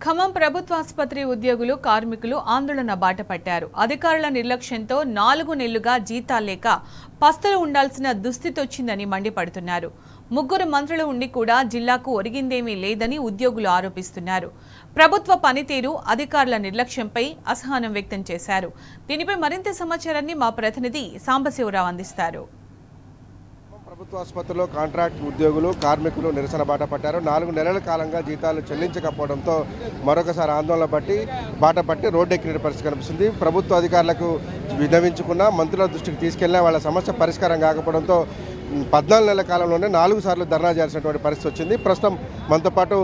ఖమ్మం ప్రభుత్వాసుపత్రి ఉద్యోగులు కార్మికులు ఆందోళన బాట పట్టారు. అధికారుల నిర్లక్ష్యంతో 4 నెలలుగా జీతాలు లేక పస్తులు ఉండాల్సిన దుస్థితి వచ్చిందని మండిపడుతున్నారు. 3 మంత్రులు ఉండి కూడా జిల్లాకు ఒరిగిందేమీ లేదని ఉద్యోగులు ఆరోపిస్తున్నారు. ప్రభుత్వ పనితీరు, అధికారుల నిర్లక్ష్యంపై అసహనం వ్యక్తం చేశారు. దీనిపై మరింత సమాచారాన్ని మా ప్రతినిధి సాంబశివరావు అందిస్తారు. ప్రభుత్వ ఆసుపత్రిలో కాంట్రాక్ట్ ఉద్యోగులు కార్మికులు నిరసన బాట పట్టారు. 4 నెలల కాలంగా జీతాలు చెల్లించకపోవడంతో మరొకసారి ఆందోళన బాట పట్టి రోడ్డెక్కిన పరిస్థితి కనిపిస్తుంది. ప్రభుత్వ అధికారులకు విన్నవించుకున్నా, మంత్రుల దృష్టికి తీసుకెళ్లినా వాళ్ళ సమస్య పరిష్కారం కాకపోవడంతో 14 నెలల కాలంలోనే 4 సార్లు ధర్నా చేయాల్సినటువంటి పరిస్థితి వచ్చింది. ప్రస్తుతం మనతో పాటు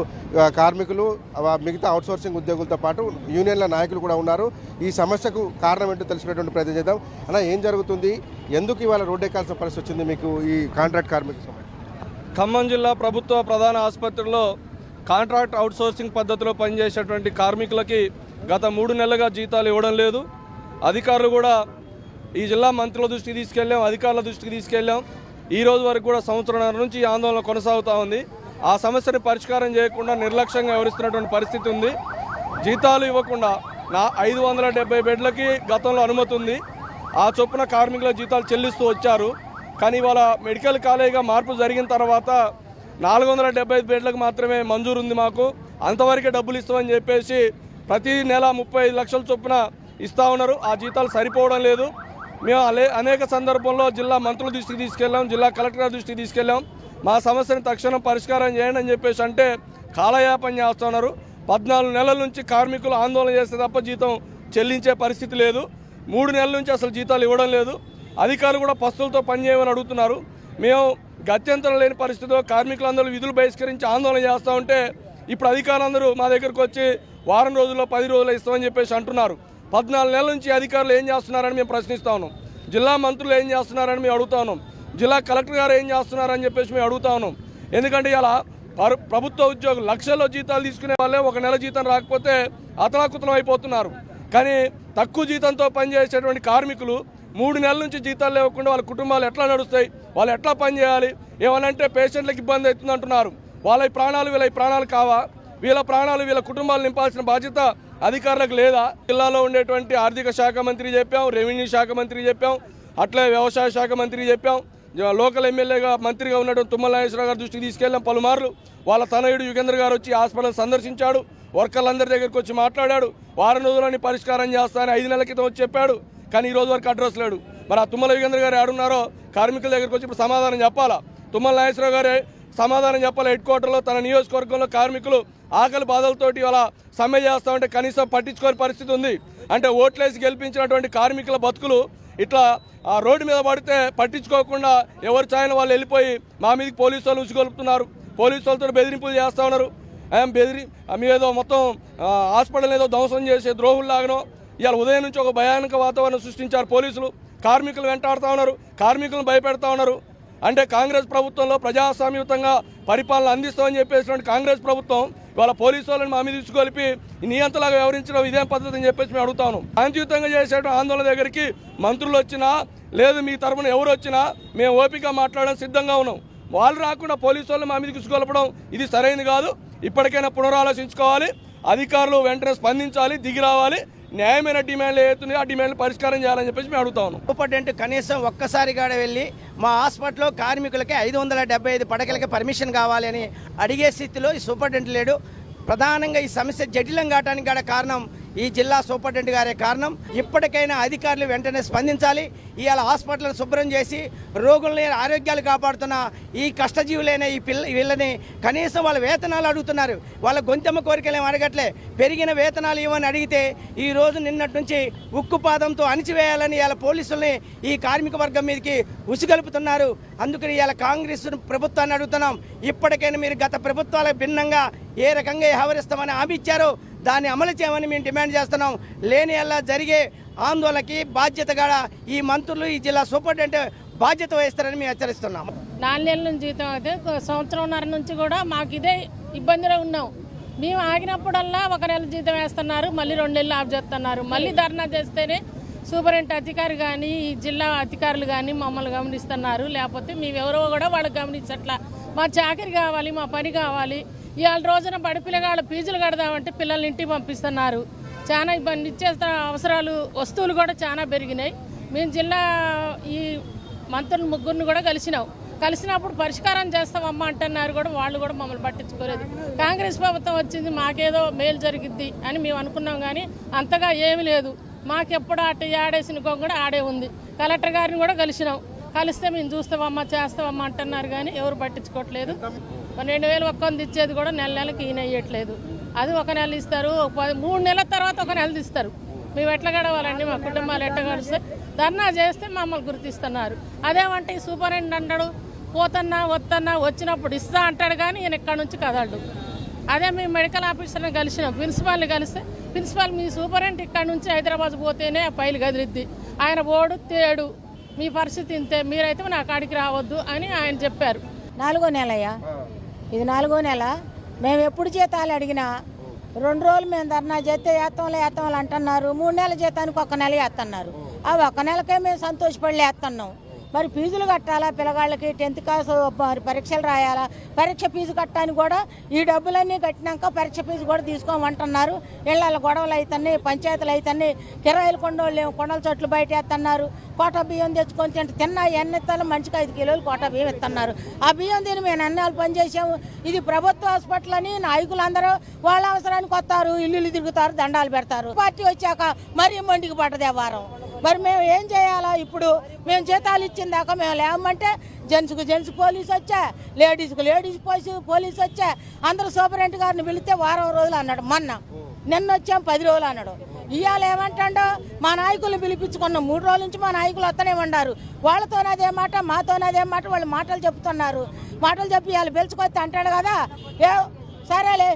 కార్మికులు, మిగతా అవుట్సోర్సింగ్ ఉద్యోగులతో పాటు యూనియన్ల నాయకులు కూడా ఉన్నారు. ఈ సమస్యకు కారణం ఏంటో తెలుసుకునేటువంటి ప్రయత్నం చేద్దాం. అలా ఏం జరుగుతుంది, ఎందుకు ఇవాళ రోడ్డు ఎక్కాల్సిన పరిస్థితి వచ్చింది మీకు ఈ కాంట్రాక్ట్ కార్మిక సమస్య? ఖమ్మం జిల్లా ప్రభుత్వ ప్రధాన ఆసుపత్రిలో కాంట్రాక్ట్ అవుట్సోర్సింగ్ పద్ధతిలో పనిచేసేటువంటి కార్మికులకి గత 3 నెలలుగా జీతాలు ఇవ్వడం లేదు. అధికారులు కూడా ఈ జిల్లా మంత్రుల దృష్టికి తీసుకెళ్ళాం, అధికారుల దృష్టికి తీసుకెళ్ళాం. ఈ రోజు వరకు కూడా సంవత్సరంన్నర నుంచి ఈ ఆందోళన కొనసాగుతూ ఉంది. ఆ సమస్యని పరిష్కారం చేయకుండా నిర్లక్ష్యంగా వ్యవహరిస్తున్నటువంటి పరిస్థితి ఉంది. జీతాలు ఇవ్వకుండా 570 బెడ్లకి గతంలో అనుమతి ఉంది. ఆ చొప్పున కార్మికుల జీతాలు చెల్లిస్తూ వచ్చారు. కానీ ఇవాళ మెడికల్ కాలేజీగా మార్పు జరిగిన తర్వాత 475 బెడ్లకు మాత్రమే మంజూరు ఉంది. మాకు అంతవరకే డబ్బులు ఇస్తామని చెప్పేసి ప్రతి నెల 35 లక్షల చొప్పున ఇస్తూ ఉన్నారు. ఆ జీతాలు సరిపోవడం లేదు. మేము అనేక సందర్భంలో జిల్లా మంత్రుల దృష్టికి తీసుకెళ్ళాం, జిల్లా కలెక్టర్ దృష్టికి తీసుకెళ్ళాం. మా సమస్యను తక్షణం పరిష్కారం చేయండి అని చెప్పేసి అంటే కాలయాపన చేస్తున్నారు. 14 నెలల నుంచి కార్మికులు ఆందోళన చేస్తే తప్ప జీతం చెల్లించే పరిస్థితి లేదు. 3 నెలల నుంచి అసలు జీతాలు ఇవ్వడం లేదు. అధికారులు కూడా పస్తులతో పనిచేయమని అడుగుతున్నారు. మేము గత్యంతరం లేని పరిస్థితిలో కార్మికులందరూ విధులు బహిష్కరించి ఆందోళన చేస్తూ ఉంటే ఇప్పుడు అధికారులందరూ మా దగ్గరకు వచ్చి వారం రోజుల్లో 10 రోజుల్లో ఇస్తామని చెప్పేసి అంటున్నారు. 14 నెలల నుంచి అధికారులు ఏం చేస్తున్నారని మేము ప్రశ్నిస్తా ఉన్నాం. జిల్లా మంత్రులు ఏం చేస్తున్నారని మేము అడుగుతా ఉన్నాం. జిల్లా కలెక్టర్ గారు ఏం చేస్తున్నారని చెప్పేసి మేము అడుగుతా ఉన్నాం. ఎందుకంటే ఇలా ప్రభుత్వ ఉద్యోగులు లక్షల్లో జీతాలు తీసుకునే వాళ్ళే 1 నెల జీతం రాకపోతే అతలాకుతలం అయిపోతున్నారు. కానీ తక్కువ జీతంతో పనిచేసేటువంటి కార్మికులు 3 నెలల నుంచి జీతాలు లేకుండా వాళ్ళ కుటుంబాలు ఎట్లా నడుస్తాయి, వాళ్ళు ఎట్లా పనిచేయాలి, ఏమనంటే పేషెంట్లకు ఇబ్బంది అవుతుంది అంటున్నారు. వాళ్ళ ప్రాణాలు వీళ్ళ ప్రాణాలు కావా? వీళ్ళ ప్రాణాలు వీళ్ళ కుటుంబాలు నింపాల్సిన బాధ్యత అధికారులకు లేదా? జిల్లాలో ఉండేటువంటి ఆర్థిక శాఖ మంత్రి చెప్పాం, రెవెన్యూ శాఖ మంత్రి చెప్పాం, అట్లే వ్యవసాయ శాఖ మంత్రి చెప్పాం, లోకల్ ఎమ్మెల్యేగా మంత్రిగా ఉన్నటువంటి తుమ్మల నాగేశ్వరరావు గారి దృష్టికి తీసుకెళ్ళాం పలుమార్లు. వాళ్ళ తనయుడు యుగేంద్ర గారు వచ్చి హాస్పిటల్ సందర్శించాడు, వర్కర్లందరి దగ్గరికి వచ్చి మాట్లాడాడు. వారం రోజులని పరిష్కారం చేస్తానని 5 నెలల క్రితం వచ్చి చెప్పాడు. కానీ ఈ రోజు వరకు అడ్రస్ లేడు. మరి ఆ తుమ్మల యుగేంద్ర గారు ఆడున్నారో కార్మికుల దగ్గరికి వచ్చి ఇప్పుడు సమాధానం చెప్పాలా? తుమ్మల నాగేశ్వరరావు గారే సమాధానం చెప్పాలి. హెడ్ క్వార్టర్లో తన నియోజకవర్గంలో కార్మికులు ఆకలి బాధలతోటి అలా సమ్మె చేస్తామంటే కనీసం పట్టించుకోని పరిస్థితి ఉంది. అంటే ఓట్లేసి గెలిపించినటువంటి కార్మికుల బతుకులు ఇట్లా ఆ రోడ్డు మీద పడితే పట్టించుకోకుండా ఎవరు చాయన వాళ్ళు వెళ్ళిపోయి మా మీదకి పోలీసు వాళ్ళు ఉసిగొలుపుతున్నారు. పోలీసు వాళ్ళతో బెదిరింపులు చేస్తూ ఉన్నారు. మీ ఏదో మొత్తం హాస్పిటల్ ఏదో ధ్వంసం చేసే ద్రోహుల్లాగనో ఇవాళ ఉదయం నుంచి ఒక భయానక వాతావరణం సృష్టించారు పోలీసులు. కార్మికులు వెంటాడుతూ ఉన్నారు, కార్మికులను భయపెడతా ఉన్నారు. అంటే కాంగ్రెస్ ప్రభుత్వంలో ప్రజాస్వామ్యయుతంగా పరిపాలన అందిస్తామని చెప్పేసినటువంటి కాంగ్రెస్ ప్రభుత్వం ఇవాళ పోలీసు వాళ్ళని మా మీద తీసుకొలిపి నియంతలాగా వ్యవహరించడం ఇదేం పద్ధతి అని చెప్పేసి మేము అడుగుతాను. శాంతియుతంగా చేసేటువంటి ఆందోళన దగ్గరికి మంత్రులు వచ్చినా లేదు మీ తరఫున ఎవరు వచ్చినా మేము ఓపిక మాట్లాడడం సిద్ధంగా ఉన్నాం. వాళ్ళు రాకుండా పోలీసు వాళ్ళు మా మీద తీసుకొలపడం ఇది సరైనది కాదు. ఇప్పటికైనా పునరాలోచించుకోవాలి. అధికారులు వెంటనే స్పందించాలి, దిగి రావాలి. న్యాయమైన డిమాండ్లు ఏతున్నాయో ఆ డిమాండ్లు పరిష్కారం చేయాలని చెప్పేసి మేము అడుగుతాను. సూపరింటెండెంట్ కనీసం ఒక్కసారిగా వెళ్ళి మా హాస్పిటల్లో కార్మికులకి 575 పడకలకి పర్మిషన్ కావాలి అని అడిగే స్థితిలో ఈ సూపరింటెండెంట్ లేడు. ప్రధానంగా ఈ సమస్య జటిలం కావడానికి కూడా కారణం ఈ జిల్లా సూపరింటెండెంట్ గారే కారణం. ఇప్పటికైనా అధికారులు వెంటనే స్పందించాలి. ఇవాళ హాస్పిటల్ శుభ్రం చేసి రోగులని ఆరోగ్యాలు కాపాడుతున్న ఈ కష్టజీవులైన వీళ్ళని కనీసం వాళ్ళ వేతనాలు అడుగుతున్నారు. వాళ్ళ గొంతెమ్మ కోరికలు ఏమి అడగట్లే. పెరిగిన వేతనాలు ఇవ్వని అడిగితే ఈ రోజు నిన్నటి నుంచి ఉక్కుపాదంతో అణిచివేయాలని ఇవాళ పోలీసుల్ని ఈ కార్మిక వర్గం మీదకి ఉసిగలుపుతున్నారు. అందుకని ఇవాళ కాంగ్రెస్ ప్రభుత్వాన్ని అడుగుతున్నాం, ఇప్పటికైనా మీరు గత ప్రభుత్వాలకు భిన్నంగా ఏ రకంగా వ్యవహరిస్తామని హామీ ఇచ్చారో దాన్ని అమలు చేయమని మేము డిమాండ్ చేస్తున్నాం. లేని అలా జరిగే ఆందోళనకి బాధ్యతగా ఈ మంత్రులు, ఈ జిల్లా సూపరింటెండెంట్ బాధ్యత వహిస్తారని మేము హెచ్చరిస్తున్నాం. 4 నెలల నుంచి జీతం అయితే సంవత్సరంన్నర నుంచి కూడా మాకు ఇదే ఇబ్బందిలో ఉన్నాం. మేము ఆగినప్పుడల్లా 1 నెల జీతం వేస్తున్నారు, మళ్ళీ 2 నెలలు ఆఫ్ చేస్తున్నారు. మళ్ళీ ధర్నా చేస్తేనే సూపరింటెండెంట్ అధికారి కానీ ఈ జిల్లా అధికారులు కానీ మమ్మల్ని గమనిస్తున్నారు. లేకపోతే మేమెవరో కూడా వాళ్ళకి గమనించట్లా. మా చాకరీ కావాలి, మా పని కావాలి. ఇవాళ రోజున బడి పిల్లగాళ్ళు ఫీజులు కడదామంటే పిల్లల్ని ఇంటికి పంపిస్తున్నారు. చాలా ఇబ్బంది నిత్యావసర అవసరాలు వస్తువులు కూడా చాలా పెరిగినాయి. మేము జిల్లా ఈ మంత్రులు ముగ్గురిని కూడా కలిసినప్పుడు పరిష్కారం చేస్తామమ్మా అంటున్నారు కూడా, వాళ్ళు కూడా మమ్మల్ని పట్టించుకోలేదు. కాంగ్రెస్ ప్రభుత్వం వచ్చింది మాకేదో మేలు జరిగిద్ది అని మేము అనుకున్నాం, కానీ అంతగా ఏమీ లేదు. మాకెప్పుడు అటు ఆడేసిన కూడా ఆడే ఉంది. కలెక్టర్ గారిని కూడా కలిస్తే మేము చూస్తామమ్మా చేస్తామమ్మా అంటున్నారు, కానీ ఎవరు పట్టించుకోవట్లేదు. 12,000 ఒక్కొంది ఇచ్చేది కూడా నెలకి ఈయన ఇవ్వట్లేదు. అది ఒక నెల ఇస్తారు, 3 నెలల తర్వాత ఒక నెల ఇస్తారు. మేము ఎట్లా గడవాలండి? మా కుటుంబాలు ఎట్లా గడిస్తే? ధర్నా చేస్తే మమ్మల్ని గుర్తిస్తున్నారు. అదేమంటే ఈ సూపరింటెండెంట్ అంటాడు, పోతన్నా వస్తన్నా వచ్చినప్పుడు ఇస్తా అంటాడు, కానీ ఈయన ఇక్కడ నుంచి కదలడు. అదే మేము మెడికల్ ఆఫీసర్ని కలిసినాం, ప్రిన్సిపాల్ని కలిస్తే ప్రిన్సిపాల్ మీ సూపరింటెండెంట్ ఇక్కడ నుంచి హైదరాబాద్ పోతేనే ఆ ఫైలు కదిలిద్ది, ఆయన ఓడు తేడు, మీ పరిస్థితి ఇంతే, మీరైతే నా కాడికి రావద్దు అని ఆయన చెప్పారు. 4వ నెలయ్యా, ఇది 4వ నెల. మేము ఎప్పుడు జీతాలు అడిగినా 2 రోజులు మేము ధర్నా చేస్తే వేస్తాంలే అంటున్నారు. 3 నెలల జీతానికి 1 నెల వేస్తున్నారు. ఆ 1 నెలకే మేము సంతోషపడి వేస్తున్నాం. మరి ఫీజులు కట్టాలా పిల్లగాళ్ళకి, 10th క్లాస్ మరి పరీక్షలు రాయాలా, పరీక్ష ఫీజు కట్టడానికి కూడా ఈ డబ్బులన్నీ కట్టినాక పరీక్ష ఫీజు కూడా తీసుకోమంటున్నారు. ఇళ్ళ గొడవలు అవుతున్నాయి, పంచాయతీలు అవుతున్నాయి, కిరాయిలు కొండల చెట్లు బయట వేస్తున్నారు. కోటా బియ్యం తెచ్చుకొని తిన్నా ఎన్నెత్తాలో మంచిగా 5 కిలోలు కోటా బియ్యం ఇస్తున్నారు. ఆ బియ్యం తిని మేము అన్నాళ్ళు పనిచేసాము. ఇది ప్రభుత్వ హాస్పిటల్ అని నాయకులందరూ వాళ్ళ అవసరానికి వస్తారు, ఇల్లు తిరుగుతారు, దండాలు పెడతారు. పార్టీ వచ్చాక మరీ మండికి పడ్డది వారం. మరి మేము ఏం చేయాలా? ఇప్పుడు మేము జీతాలు ఇచ్చిన దాకా మేము లేమంటే జెంట్స్ పోలీసు వచ్చా, లేడీస్కి లేడీస్ పోలీసు వచ్చా. అందరూ సూపరింటెండెంట్ గారిని వెళితే 1 వారం రోజులు అన్నాడు, నిన్న వచ్చాం 10 రోజులు అన్నాడు. ఇవాళ ఏమంటాడో మా నాయకులు పిలిపించుకున్నాం. 3 రోజుల నుంచి మా నాయకులు వస్తూనే ఉన్నారు. వాళ్ళతోనదే మాట మాతోనదే మాట, వాళ్ళు మాటలు చెప్తున్నారు. మాటలు చెప్పి వాళ్ళు పిలుచుకొస్తే అంటాడు కదా, సరేలే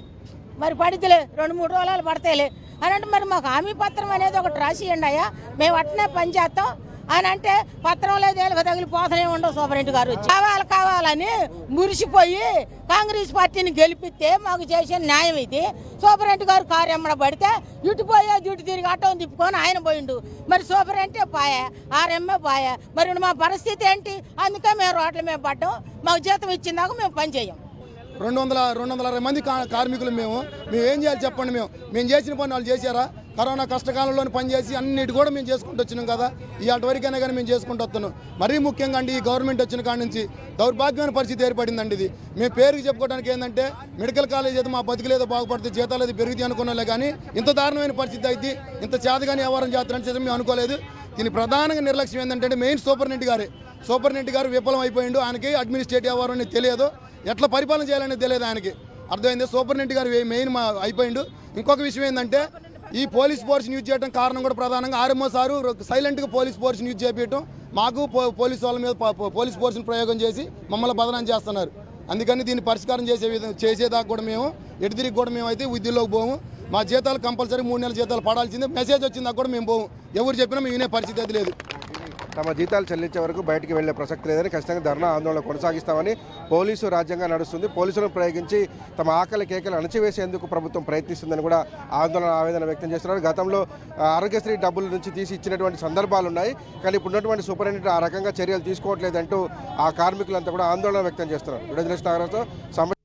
మరి పడిద్దిలే 2-3 రోజులు పడతాయిలే అని అంటే, మరి మాకు హామీ పత్రం అనేది ఒకటి రాసియండి అయ్యా, మేము అట్నే పని చేస్తాం అని అంటే పత్రం లేదు, తగిలిపోతూనే ఉండవు. సూపరింటెండెంట్ గారు వచ్చి కావాలని మురిసిపోయి కాంగ్రెస్ పార్టీని గెలిపిస్తే మాకు చేసే న్యాయం ఇది. సూపరింటెండెంట్ గారు కారు ఎమ్మడ పడితే ఇటు తిరిగి ఆటో తిప్పుకొని ఆయన పోయిండు. మరి సూపరింటెండెంట్ పాయే, ఆర్ఎంఏ పాయే, మరి మా పరిస్థితి ఏంటి? అందుకే మేము రోడ్ల మీద పడ్డాం. మాకు జీతం ఇచ్చిందాక మేము పని చేయం. 260 మంది కార్మికులు మేము ఏం చేయాలి చెప్పండి? మేము చేసిన పని వాళ్ళు చేశారా? కరోనా కష్టకాలంలోని పని చేసి అన్నిటి కూడా మేము చేసుకుంటూ వచ్చినాం కదా. ఇవాళ వరకైనా కానీ మేము చేసుకుంటూ వస్తున్నాం. మరీ ముఖ్యంగా అండి, ఈ గవర్నమెంట్ వచ్చిన కాడి నుంచి దౌర్భాగ్యమైన పరిస్థితి ఏర్పడిందండి. ఇది మేము పేరుకి చెప్పుకోవడానికి ఏంటంటే, మెడికల్ కాలేజ్ అయితే మా బతుకులేదో బాగుపడితే జీతాలు అయితే పెరుగుతాయి అనుకున్నాలే, కానీ ఇంత దారుణమైన పరిస్థితి అయితే, ఇంత చేతగాని వ్యవహారం చేస్తారని మేము అనుకోలేదు. దీని ప్రధానంగా నిర్లక్ష్యం ఏంటంటే మెయిన్ సూపరింటెండెంట్ గారు విఫలం అయిపోయిండు. ఆయనకి అడ్మినిస్ట్రేటివ్ వ్యవహారం అనేది తెలియదు, ఎట్లా పరిపాలన చేయాలనేది తెలియదు ఆయనకి. అర్థమైంది? సూపరింటెండెంట్ గారు మెయిన్ అయిపోయిండు. ఇంకొక విషయం ఏంటంటే, ఈ పోలీస్ ఫోర్స్ని యూజ్ చేయడం కారణం కూడా ప్రధానంగా ఆర్ఎంఓ సారు సైలెంట్గా పోలీస్ ఫోర్స్ని యూజ్ చేయడం, మాకు పోలీస్ వాళ్ళ మీద పోలీస్ ఫోర్స్ని ప్రయోగం చేసి మమ్మల్ని బదనాం చేస్తున్నారు. అందుకని దీన్ని పరిష్కారం చేసేదాకా కూడా మేము ఎటుదిరిగి కూడా మేము అయితే విద్యుల్లోకి పోము. మా జీతాలు కంపల్సరీ 3 నెలల జీతాలు పడాల్సిందే. మెసేజ్ వచ్చిందాక కూడా మేము పోము. ఎవరు చెప్పినా మేము వినే పరిస్థితి అది లేదు. తమ జీతాలు చెల్లించే వరకు బయటికి వెళ్లే ప్రసక్తి లేదని ఖచ్చితంగా ధర్నా ఆందోళన కొనసాగిస్తామని పోలీసు రాజ్యంగా నడుస్తుంది. పోలీసులను ప్రయోగించి తమ ఆకలి కేకలు అణచివేసేందుకు ప్రభుత్వం ప్రయత్నిస్తుందని కూడా ఆవేదన వ్యక్తం చేస్తున్నారు. గతంలో ఆరోగ్యశ్రీ డబ్బుల నుంచి తీసి ఇచ్చినటువంటి సందర్భాలు ఉన్నాయి, కానీ ఇప్పుడున్నటువంటి సూపరింటెండెంట్ ఆ రకంగా చర్యలు తీసుకోవట్లేదంటూ ఆ కార్మికులంతా కూడా ఆందోళన వ్యక్తం చేస్తున్నారు. విడుదల